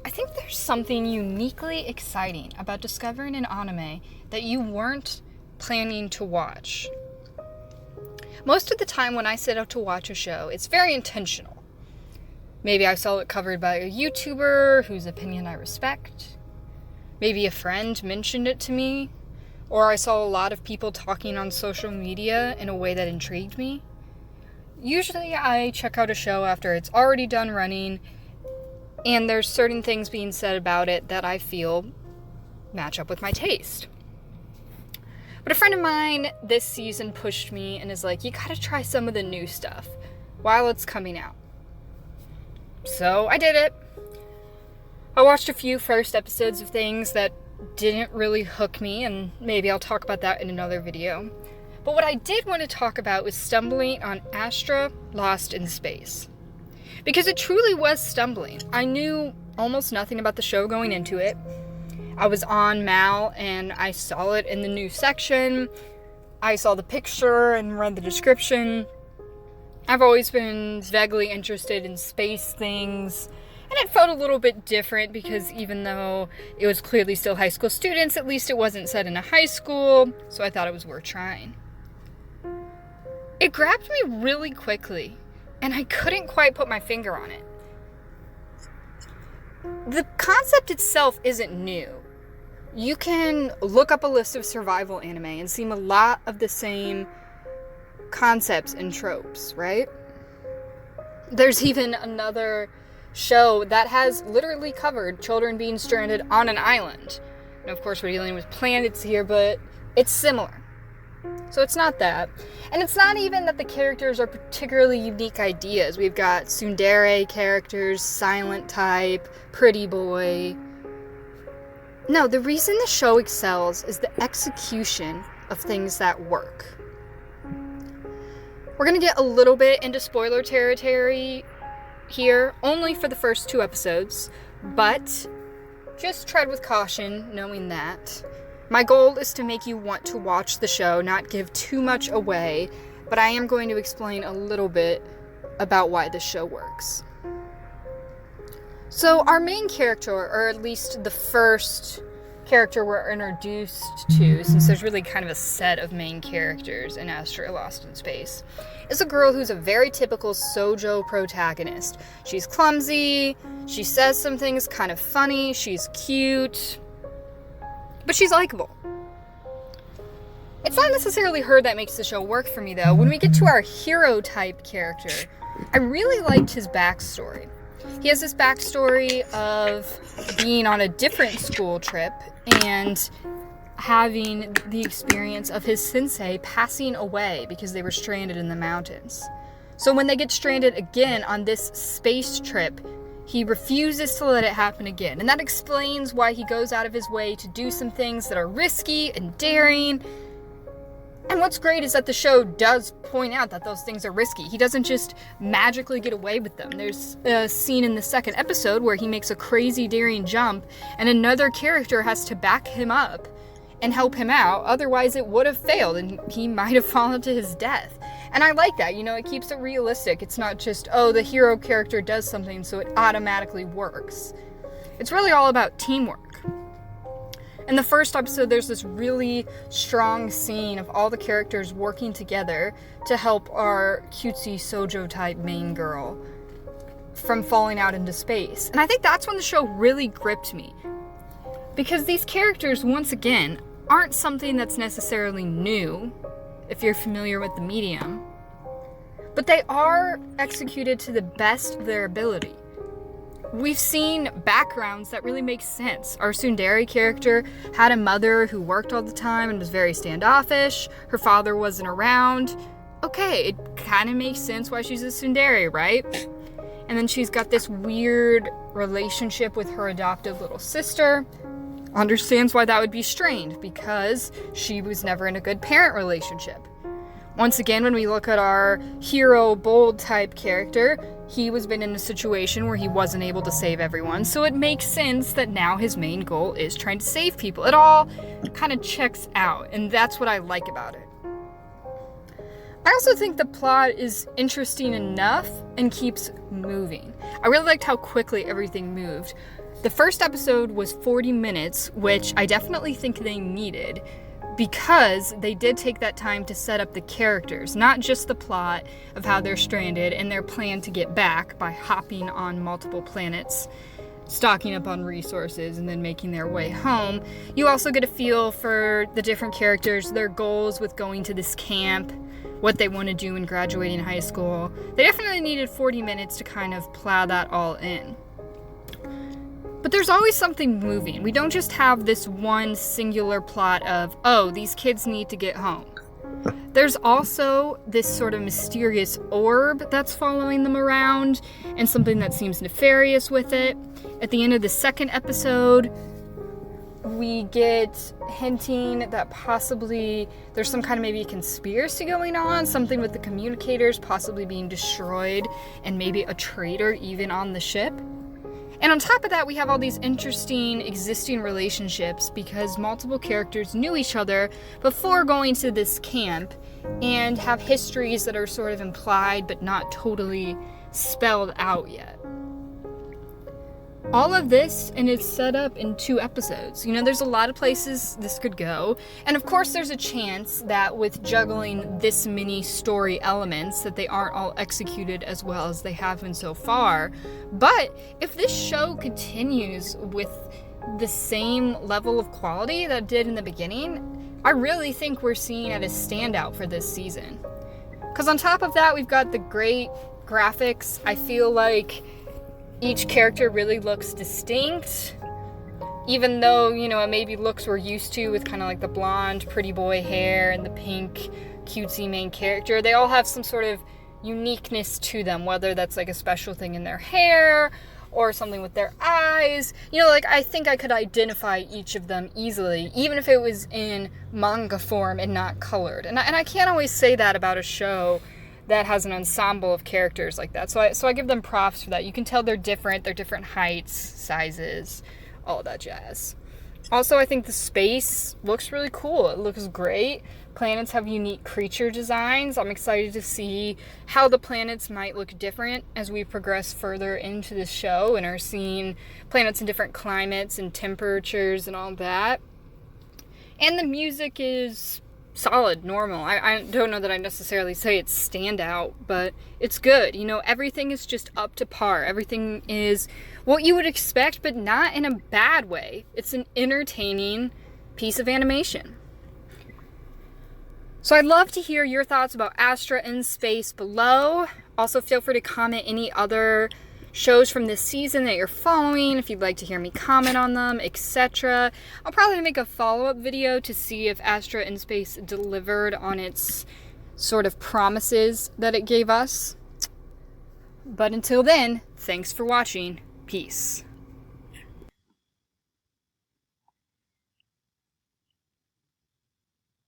I think there's something uniquely exciting about discovering an anime that you weren't planning to watch. Most of the time when I set out to watch a show, it's very intentional. Maybe I saw it covered by a YouTuber whose opinion I respect. Maybe a friend mentioned it to me. Or I saw a lot of people talking on social media in a way that intrigued me. Usually I check out a show after it's already done running, and there's certain things being said about it that I feel match up with my taste. But a friend of mine this season pushed me and is like, you gotta try some of the new stuff while it's coming out. So I did it. I watched a few first episodes of things that didn't really hook me, and maybe I'll talk about that in another video. But what I did want to talk about was stumbling on Astra Lost in Space. Because it truly was stumbling. I knew almost nothing about the show going into it. I was on Mal and I saw it in the news section. I saw the picture and read the description. I've always been vaguely interested in space things. And it felt a little bit different because even though it was clearly still high school students, at least it wasn't set in a high school. So I thought it was worth trying. It grabbed me really quickly, and I couldn't quite put my finger on it. The concept itself isn't new. You can look up a list of survival anime and see a lot of the same concepts and tropes, right? There's even another show that has literally covered children being stranded on an island. And of course we're dealing with planets here, but it's similar. So it's not that. And it's not even that the characters are particularly unique ideas. We've got tsundere characters, silent type, pretty boy. No, the reason the show excels is the execution of things that work. We're gonna get a little bit into spoiler territory here, only for the first 2 episodes, but just tread with caution knowing that. My goal is to make you want to watch the show, not give too much away, but I am going to explain a little bit about why the show works. So our main character, or at least the first character we're introduced to, since there's really kind of a set of main characters in Astra Lost in Space, is a girl who's a very typical shoujo protagonist. She's clumsy, she says some things kind of funny, she's cute, but she's likable. It's not necessarily her that makes the show work for me, though. When we get to our hero-type character, I really liked his backstory. He has this backstory of being on a different school trip and having the experience of his sensei passing away because they were stranded in the mountains. So when they get stranded again on this space trip, he refuses to let it happen again. And that explains why he goes out of his way to do some things that are risky and daring. And what's great is that the show does point out that those things are risky. He doesn't just magically get away with them. There's a scene in the second episode where he makes a crazy daring jump and another character has to back him up and help him out. Otherwise it would have failed and he might have fallen to his death. And I like that, it keeps it realistic. It's not just, the hero character does something so it automatically works. It's really all about teamwork. In the first episode, there's this really strong scene of all the characters working together to help our cutesy shoujo type main girl from falling out into space. And I think that's when the show really gripped me. Because these characters, once again, aren't something that's necessarily new, if you're familiar with the medium. But they are executed to the best of their ability. We've seen backgrounds that really make sense. Our tsundere character had a mother who worked all the time and was very standoffish. Her father wasn't around. Okay, it kind of makes sense why she's a tsundere, right? And then she's got this weird relationship with her adoptive little sister. Understands why that would be strained, because she was never in a good parent relationship. Once again, when we look at our hero, bold type character, he was been in a situation where he wasn't able to save everyone, so it makes sense that now his main goal is trying to save people. It all kind of checks out, and that's what I like about it. I also think the plot is interesting enough and keeps moving. I really liked how quickly everything moved. The first episode was 40 minutes, which I definitely think they needed, because they did take that time to set up the characters, not just the plot of how they're stranded and their plan to get back by hopping on multiple planets, stocking up on resources, and then making their way home. You also get a feel for the different characters, their goals with going to this camp, what they want to do in graduating high school. They definitely needed 40 minutes to kind of plow that all in. But there's always something moving. We don't just have this one singular plot of, oh, these kids need to get home. There's also this sort of mysterious orb that's following them around, and something that seems nefarious with it. At the end of the second episode, we get hinting that possibly there's some kind of maybe conspiracy going on, something with the communicators possibly being destroyed, and maybe a traitor even on the ship. And on top of that, we have all these interesting existing relationships because multiple characters knew each other before going to this camp and have histories that are sort of implied but not totally spelled out yet. All of this, and it's set up in 2 episodes. You know, there's a lot of places this could go. And of course, there's a chance that with juggling this many story elements, that they aren't all executed as well as they have been so far. But if this show continues with the same level of quality that it did in the beginning, I really think we're seeing it as standout for this season. Because on top of that, we've got the great graphics. I feel like each character really looks distinct, even though, you know, it maybe looks we're used to with kind of like the blonde pretty boy hair and the pink cutesy main character. They all have some sort of uniqueness to them, whether that's like a special thing in their hair or something with their eyes. You know, like I think I could identify each of them easily, even if it was in manga form and not colored. And I can't always say that about a show that has an ensemble of characters like that. So I give them props for that. You can tell they're different heights, sizes, all that jazz. Also, I think the space looks really cool. It looks great. Planets have unique creature designs. I'm excited to see how the planets might look different as we progress further into the show and are seeing planets in different climates and temperatures and all that. And the music is solid, normal. I don't know that I necessarily say it's standout, but it's good. You know, everything is just up to par. Everything is what you would expect, but not in a bad way. It's an entertaining piece of animation. So I'd love to hear your thoughts about Astra in space below. Also, feel free to comment any other shows from this season that you're following, if you'd like to hear me comment on them, etc. I'll probably make a follow-up video to see if Astra in Space delivered on its sort of promises that it gave us. But until then, thanks for watching. Peace.